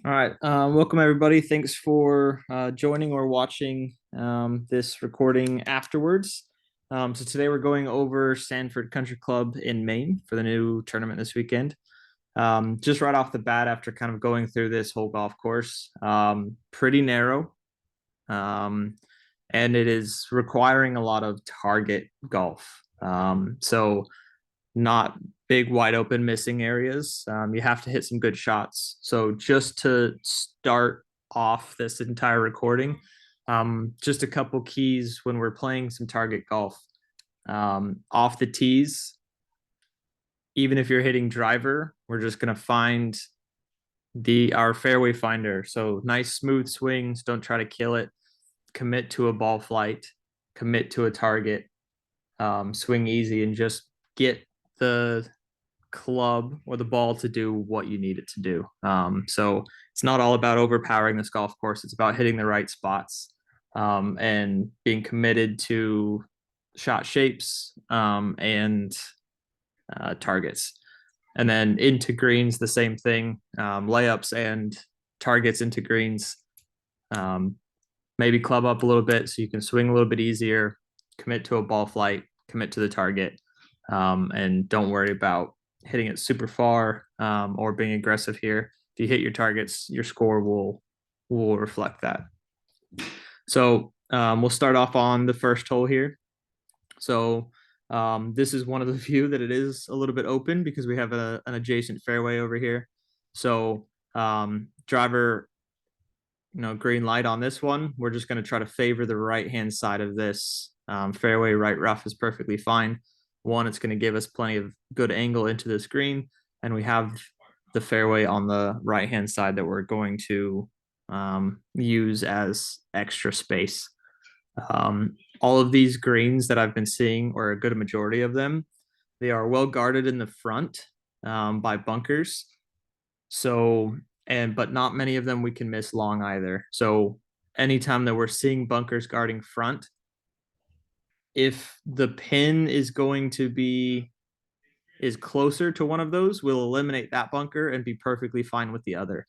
All right. Welcome, everybody. Thanks for joining or watching this recording afterwards. So today we're going over Sanford Country Club in Maine for the new tournament this weekend. Just right off the bat, after kind of going through this whole golf course, pretty narrow, um, and it is requiring a lot of target golf. So not big wide open missing areas. You have to hit some good shots. So just to start off this entire recording, just a couple keys when we're playing some target golf. Off the tees, even if you're hitting driver, we're just gonna find our fairway finder. So nice smooth swings. Don't try to kill it. Commit to a ball flight. Commit to a target. Swing easy and just get the club or the ball to do what you need it to do. So it's not all about overpowering this golf course. It's about hitting the right spots and being committed to shot shapes and targets. And then into greens, the same thing, layups and targets into greens. Maybe club up a little bit so you can swing a little bit easier, commit to a ball flight, commit to the target, and don't worry about hitting it super far or being aggressive here. If you hit your targets, your score will reflect that. So we'll start off on the first hole here. So this is one of the few that it is a little bit open because we have an adjacent fairway over here. So driver, green light on this one. We're just going to try to favor the right-hand side of this fairway. Right rough is perfectly fine. One, it's going to give us plenty of good angle into this green, and we have the fairway on the right-hand side that we're going to use as extra space. All of these greens that I've been seeing, or a good majority of them, they are well guarded in the front by bunkers. But not many of them we can miss long either. So anytime that we're seeing bunkers guarding front, if the pin is closer to one of those, we'll eliminate that bunker and be perfectly fine with the other.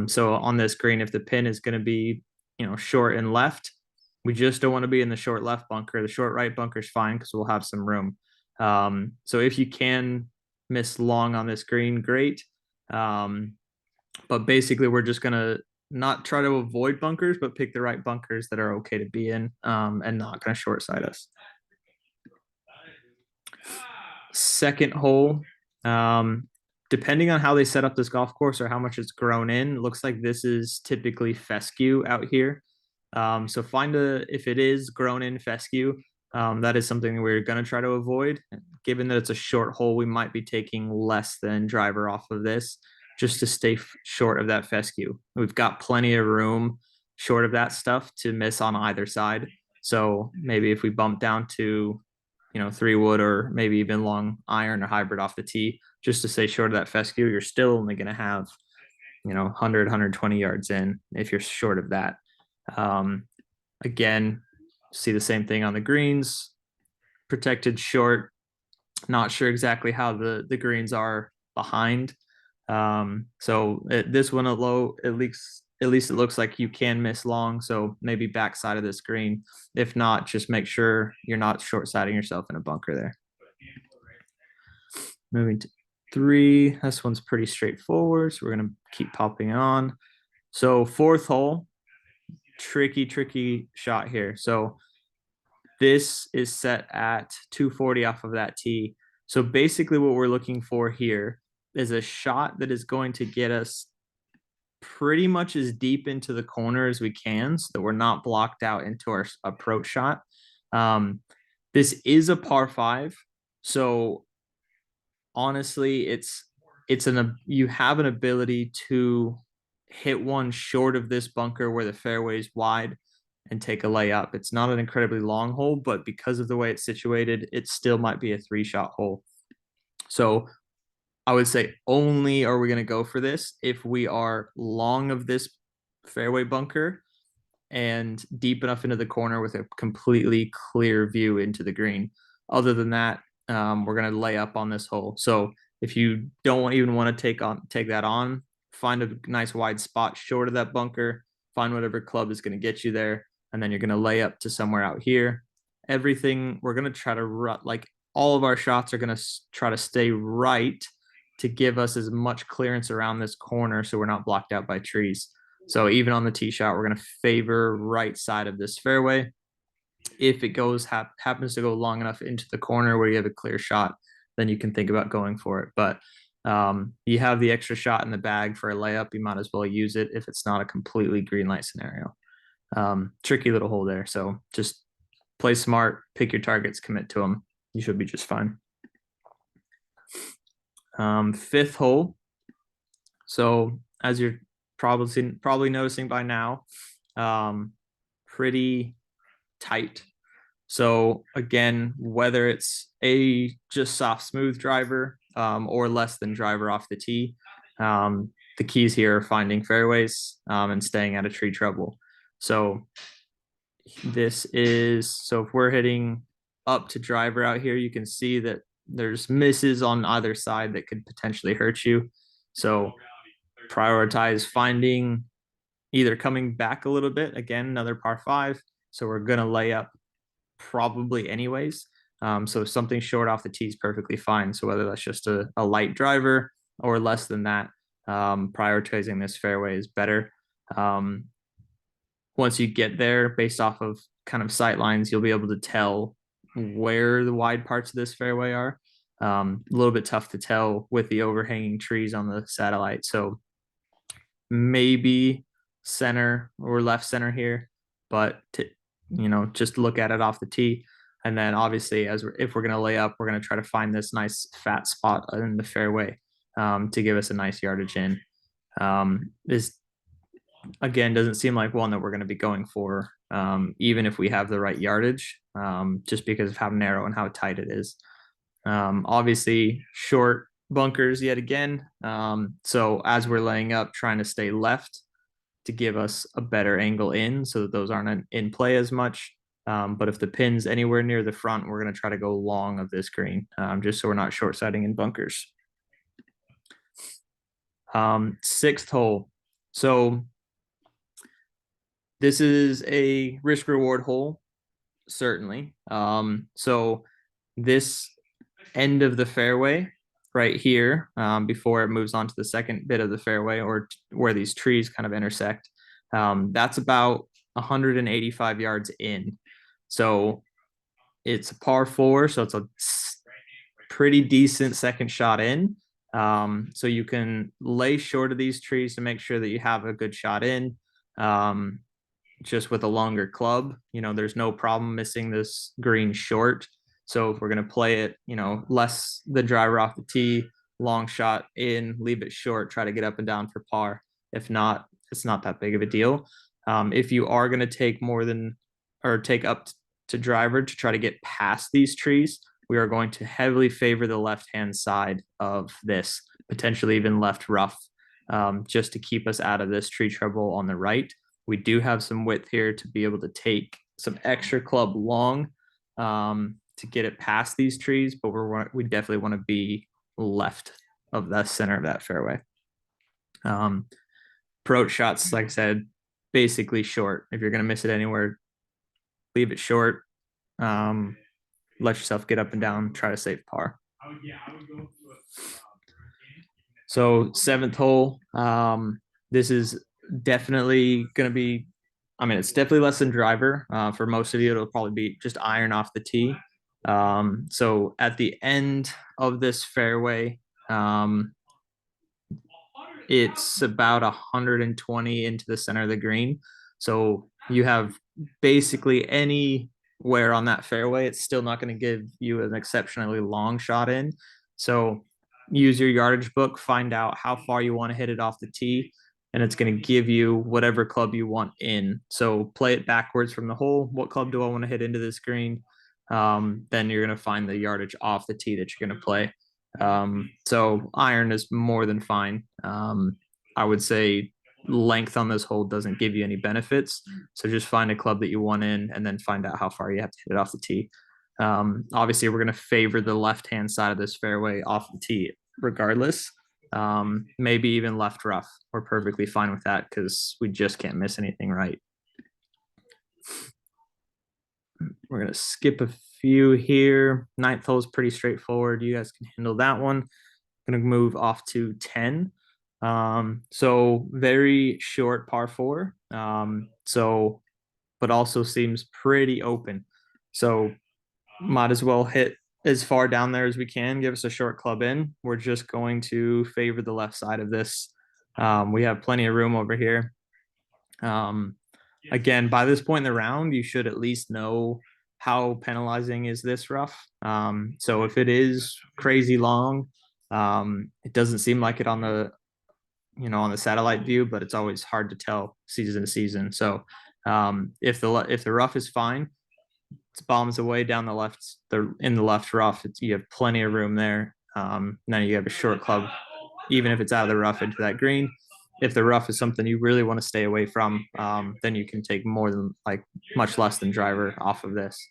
So on this green, if the pin is going to be, short and left, we just don't want to be in the short left bunker. The short right bunker is fine because we'll have some room. So if you can miss long on this green, great. But basically, we're just going to not try to avoid bunkers, but pick the right bunkers that are okay to be in and not going to short side us. Second hole, depending on how they set up this golf course or how much it's grown in, it looks like this is typically fescue out here. So if it is grown in fescue, that is something we're going to try to avoid. Given that it's a short hole, we might be taking less than driver off of this just to stay short of that fescue. We've got plenty of room short of that stuff to miss on either side. So maybe if we bump down to, 3-wood or maybe even long iron or hybrid off the tee, just to stay short of that fescue, you're still only going to have, 100, 120 yards in if you're short of that. Again, see the same thing on the greens, protected short. Not sure exactly how the greens are behind. This one at least it looks like you can miss long. So maybe backside of the screen. If not, just make sure you're not short siding yourself in a bunker there. Moving to 3. This one's pretty straightforward. So we're going to keep popping on. So fourth hole, tricky shot here. So this is set at 240 off of that tee. So basically what we're looking for here is a shot that is going to get us pretty much as deep into the corner as we can so that we're not blocked out into our approach shot. This is a par 5. So honestly, you have an ability to hit one short of this bunker where the fairway is wide and take a layup. It's not an incredibly long hole, but because of the way it's situated, it still might be a 3-shot hole. So I would say only are we going to go for this if we are long of this fairway bunker and deep enough into the corner with a completely clear view into the green. Other than that, we're going to lay up on this hole. So if you don't even want to take that on, find a nice wide spot short of that bunker, find whatever club is going to get you there, and then you're going to lay up to somewhere out here. Everything we're going to try to like all of our shots are going to try to stay right to give us as much clearance around this corner so we're not blocked out by trees. So even on the tee shot, we're going to favor right side of this fairway. If it goes happens to go long enough into the corner where you have a clear shot, then you can think about going for it. But you have the extra shot in the bag for a layup, you might as well use it if it's not a completely green light scenario. Tricky little hole there. So just play smart, pick your targets, commit to them. You should be just fine. Fifth hole. So as you're probably noticing by now, pretty tight. So again, whether it's a just soft smooth driver or less than driver off the tee, the keys here are finding fairways and staying out of tree trouble. So if we're hitting up to driver out here, you can see that there's misses on either side that could potentially hurt you. So prioritize finding either coming back a little bit, again, another par 5. So we're going to lay up probably anyways. So something short off the tee is perfectly fine. So whether that's just a light driver or less than that, prioritizing this fairway is better. Once you get there, based off of kind of sight lines, you'll be able to tell where the wide parts of this fairway are. A little bit tough to tell with the overhanging trees on the satellite. So maybe center or left center here, but just look at it off the tee. And then obviously, if we're going to lay up, we're going to try to find this nice fat spot in the fairway to give us a nice yardage in. This, again, doesn't seem like one that we're going to be going for, even if we have the right yardage, just because of how narrow and how tight it is. Obviously, short bunkers yet again. So as we're laying up, trying to stay left to give us a better angle in so that those aren't in play as much. But if the pin's anywhere near the front, we're going to try to go long of this green, just so we're not short siding in bunkers. Sixth hole. So this is a risk reward hole, certainly. So this end of the fairway right here, before it moves on to the second bit of the fairway or where these trees kind of intersect, that's about 185 yards in. So it's a par 4, so it's a pretty decent second shot in. So you can lay short of these trees to make sure that you have a good shot in. Just with a longer club, there's no problem missing this green short. So if we're going to play it, less the driver off the tee, long shot in, leave it short, try to get up and down for par. If not, it's not that big of a deal. If you are going to take take up to driver to try to get past these trees, we are going to heavily favor the left-hand side of this, potentially even left rough, just to keep us out of this tree trouble on the right. We do have some width here to be able to take some extra club long to get it past these trees, but we definitely want to be left of the center of that fairway. Approach shots, like I said, basically short. If you're going to miss it anywhere, leave it short. Let yourself get up and down, try to save par. So 7th hole, this is definitely going to be, it's definitely less than driver. For most of you, it'll probably be just iron off the tee. So at the end of this fairway, it's about 120 into the center of the green. So you have basically anywhere on that fairway, it's still not going to give you an exceptionally long shot in. So use your yardage book, find out how far you want to hit it off the tee, and it's going to give you whatever club you want in. So play it backwards from the hole. What club do I want to hit into this green? Then you're going to find the yardage off the tee that you're going to play. So iron is more than fine. I would say length on this hole doesn't give you any benefits. So just find a club that you want in and then find out how far you have to hit it off the tee. Obviously, we're going to favor the left-hand side of this fairway off the tee regardless. maybe even left rough. We're perfectly fine with that because we just can't miss anything right. We're going to skip a few here. Ninth hole is pretty straightforward. You guys can handle that one. Going to move off to 10. So very short par four. But also seems pretty open. So might as well hit as far down there as we can. Give us a short club in. We're just going to favor the left side of this. We have plenty of room over here. Again, by this point in the round, you should at least know how penalizing is this rough. So if it is crazy long, it doesn't seem like it on the satellite view, but it's always hard to tell season to season. So if the rough is fine, it's bombs away down the left. In the left rough, you have plenty of room there. Now you have a short club, even if it's out of the rough into that green. If the rough is something you really want to stay away from, then you can take more than much less than driver off of this.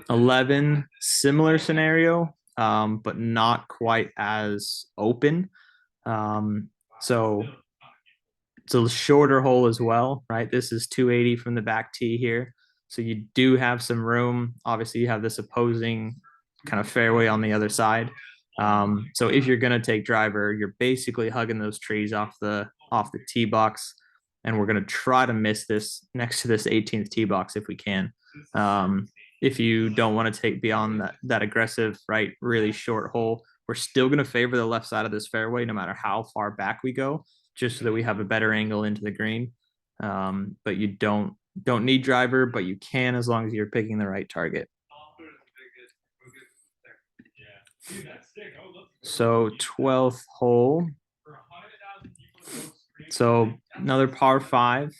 11, similar scenario, but not quite as open. So it's a shorter hole as well, right? This is 280 from the back tee here. So you do have some room. Obviously, you have this opposing kind of fairway on the other side. So if you're going to take driver, you're basically hugging those trees off the tee box. And we're going to try to miss this next to this 18th tee box if we can. If you don't want to take beyond that aggressive, right, really short hole, we're still going to favor the left side of this fairway no matter how far back we go, just so that we have a better angle into the green. But you don't need driver, but you can as long as you're picking the right target. So 12th hole. So another par 5.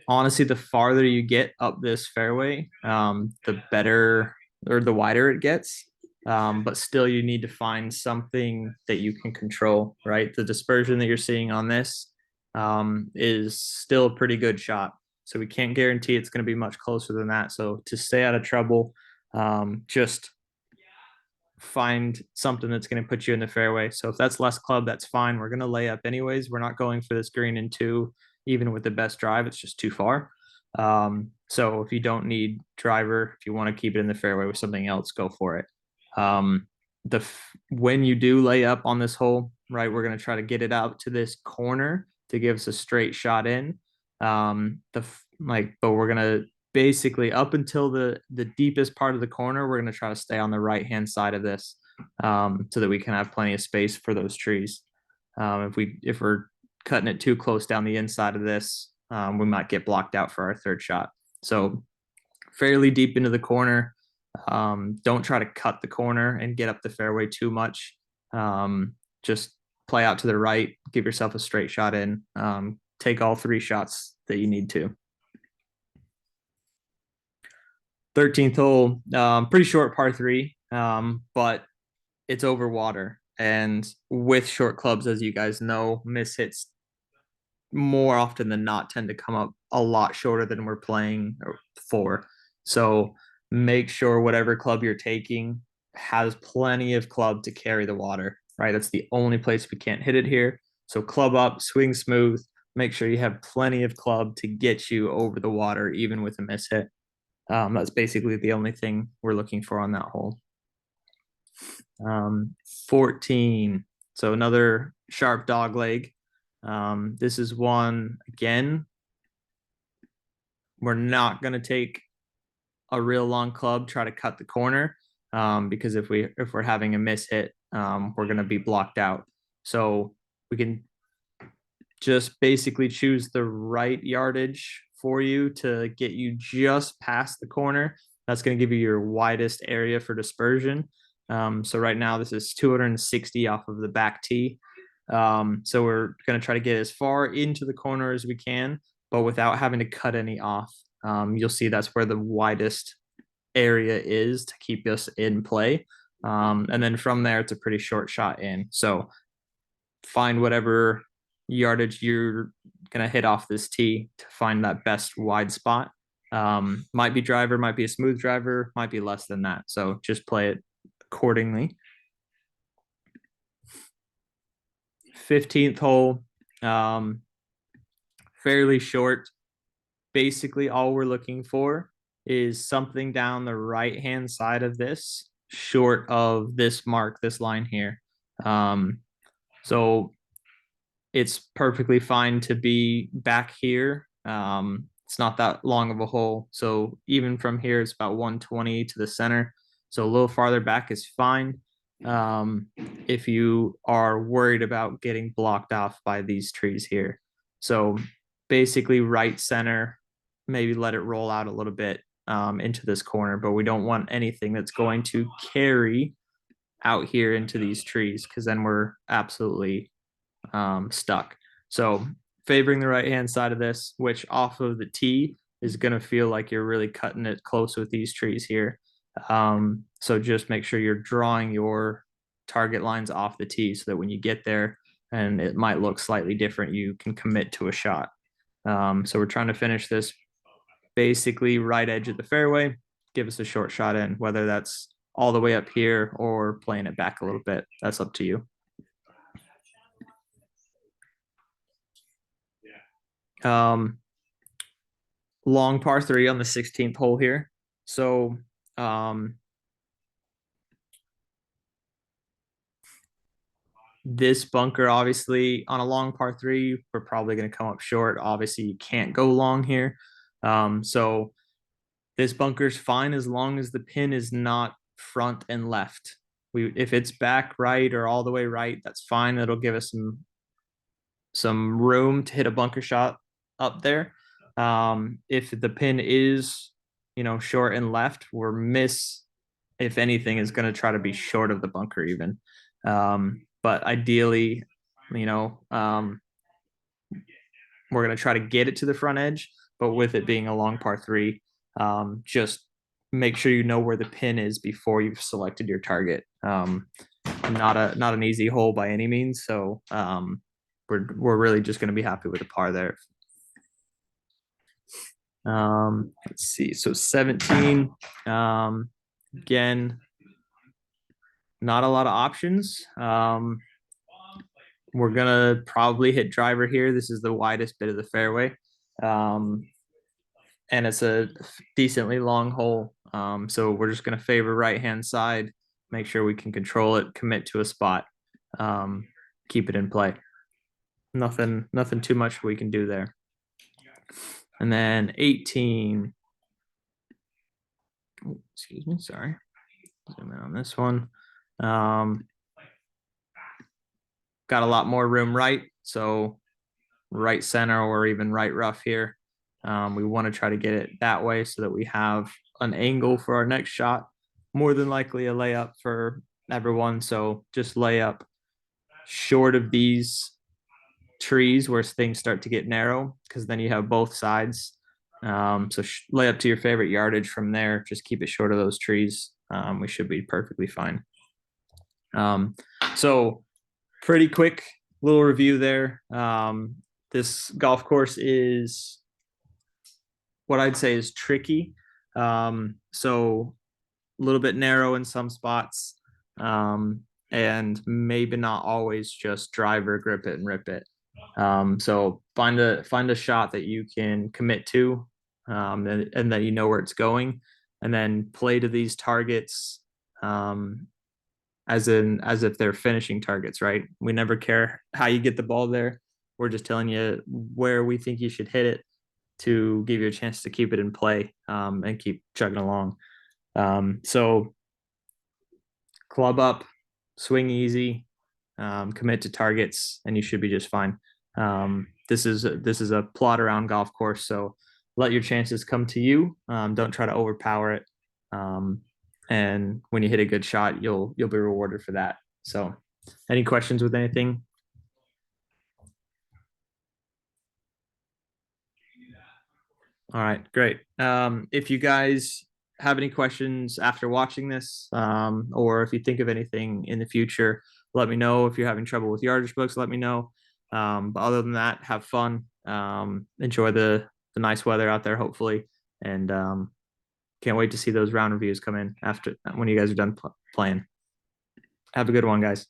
Honestly, the farther you get up this fairway, the better or the wider it gets. But still, you need to find something that you can control, right? The dispersion that you're seeing on this is still a pretty good shot. So we can't guarantee it's going to be much closer than that. So to stay out of trouble, just find something that's going to put you in the fairway. So if that's less club, that's fine. We're going to lay up anyways. We're not going for this green in 2, even with the best drive. It's just too far. So if you don't need driver, if you want to keep it in the fairway with something else, go for it. When you do lay up on this hole, right, we're going to try to get it out to this corner to give us a straight shot in. But we're going to basically up until the deepest part of the corner, we're going to try to stay on the right hand side of this, so that we can have plenty of space for those trees. If we're cutting it too close down the inside of this, we might get blocked out for our third shot. So fairly deep into the corner. Don't try to cut the corner and get up the fairway too much. Just play out to the right, give yourself a straight shot in. Take all 3 shots that you need to. 13th hole, pretty short par 3, but it's over water. And with short clubs, as you guys know, miss hits more often than not tend to come up a lot shorter than we're playing for. So make sure whatever club you're taking has plenty of club to carry the water, right? That's the only place we can't hit it here. So club up, swing smooth, make sure you have plenty of club to get you over the water, even with a miss hit. That's basically the only thing we're looking for on that hole. 14. So another sharp dog leg. This is one, again, we're not going to take a real long club, try to cut the corner, because if we're having a miss hit, we're going to be blocked out. So we can just basically choose the right yardage for you to get you just past the corner. That's going to give you your widest area for dispersion. So right now this is 260 off of the back tee. So we're going to try to get as far into the corner as we can, but without having to cut any off. You'll see that's where the widest area is to keep us in play. And then from there, it's a pretty short shot in. So find whatever yardage you're going to hit off this tee to find that best wide spot. Might be driver, might be a smooth driver, might be less than that. So just play it accordingly. 15th hole, fairly short. Basically, all we're looking for is something down the right-hand side of this, short of this mark, this line here. So it's perfectly fine to be back here. It's not that long of a hole. So even from here, it's about 120 to the center. So a little farther back is fine. If you are worried about getting blocked off by these trees here. So basically right center, maybe let it roll out a little bit into this corner, but we don't want anything that's going to carry out here into these trees because then we're absolutely stuck. So favoring the right hand side of this, which off of the tee is going to feel like you're really cutting it close with these trees here. So just make sure you're drawing your target lines off the tee so that when you get there and it might look slightly different, you can commit to a shot. So we're trying to finish this basically right edge of the fairway, give us a short shot in, whether that's all the way up here or playing it back a little bit. That's up to you. Long par 3 on the 16th hole here. So this bunker, obviously, on a long par 3, we're probably going to come up short. Obviously, you can't go long here. So this bunker's fine as long as the pin is not front and left. If it's back right or all the way right, that's fine. It'll give us some room to hit a bunker shot up there. If the pin is, short and left, if anything, is going to try to be short of the bunker even. But ideally, we're going to try to get it to the front edge, but with it being a long par 3, just make sure you know where the pin is before you've selected your target. Not an easy hole by any means. So we're really just going to be happy with a par there. Let's see. So 17. Again, not a lot of options. We're gonna probably hit driver here. This is the widest bit of the fairway. And it's a decently long hole. So we're just gonna favor right-hand side, make sure we can control it, commit to a spot, keep it in play. Nothing too much we can do there. And then 18. Oh, excuse me, sorry. Zoom in on this one. Got a lot more room right. So right center or even right rough here. We want to try to get it that way so that we have an angle for our next shot. More than likely a layup for everyone. So just lay up short of these trees where things start to get narrow, because then you have both sides. So lay up to your favorite yardage from there. Just keep it short of those trees. We should be perfectly fine. So pretty quick little review there. This golf course is what I'd say is tricky. So a little bit narrow in some spots, and maybe not always just driver, grip it and rip it. So find a shot that you can commit to, and that you know where it's going, and then play to these targets, as if they're finishing targets, right? We never care how you get the ball there. We're just telling you where we think you should hit it to give you a chance to keep it in play, and keep chugging along. So club up, swing easy, commit to targets, and you should be just fine. This is a plot around golf course, so let your chances come to you. Don't try to overpower it. And when you hit a good shot, you'll be rewarded for that. So, any questions with anything? All right, great. If you guys have any questions after watching this, or if you think of anything in the future, let me know. If you're having trouble with yardage books, let me know. But other than that, have fun. Enjoy the nice weather out there, hopefully, and can't wait to see those round reviews come in after when you guys are done playing. Have a good one, guys.